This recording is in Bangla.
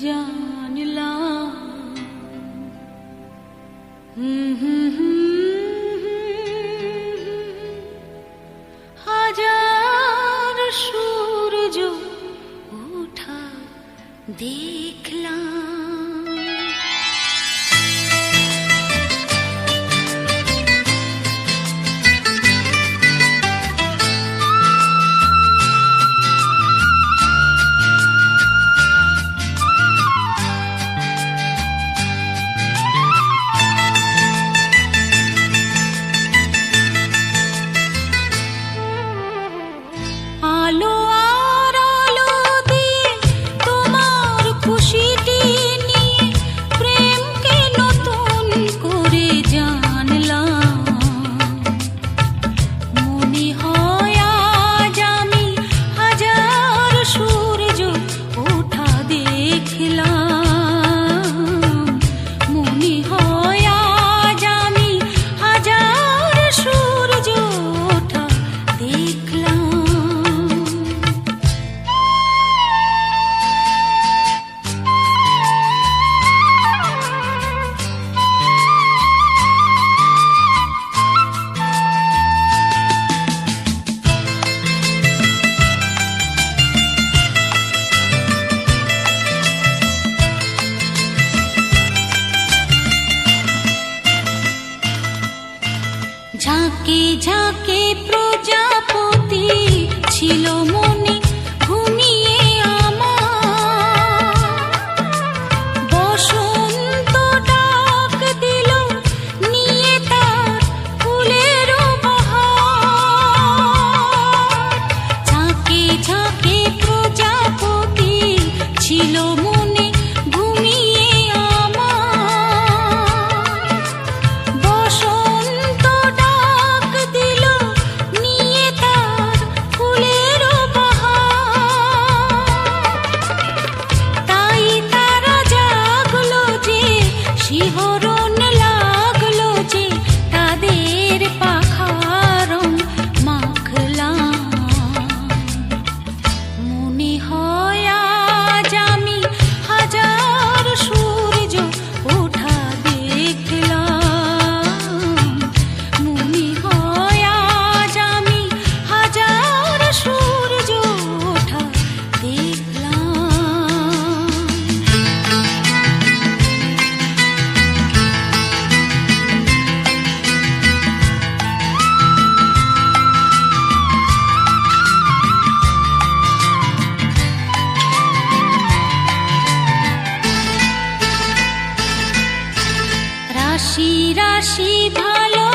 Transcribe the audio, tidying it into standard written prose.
জানলাম হাজার সূর্য ওঠা দেখলাম। আলো আর আলো দিয়ে তোমার খুশিটি নিয়ে প্রেমকে নতুন করে জানলাম। মনে হয় আজ আমি হাজার সূর্য ওঠা দেখলাম। মনে হয় আজ আমি হাজার সূর্য ওঠা দেখলাম। ঝাঁকে ঝাঁকে প্রজাপতি ছিল মনে ঘুমিয়ে আমার। বসন্ত ডাক দিল নিয়ে তার ফুলের বাহার। ঝাঁকে ঝাঁকে প্রজাপতি ছিল মনে ঘুমিয়ে আমার। বসন্ত ডাক দিল নিয়ে তার ফুলের বাহার। তাই তারা জাগলো যে শিহরণ লাগলো যে তাদের পাখার রং মাখলাম। মনে হয় আজ আমি হাজার সূর্য ওঠা দেখলাম। মনে হয় আজ আমি হাজার সূর্য ওঠা দেখলাম। রাশি রাশি ভালো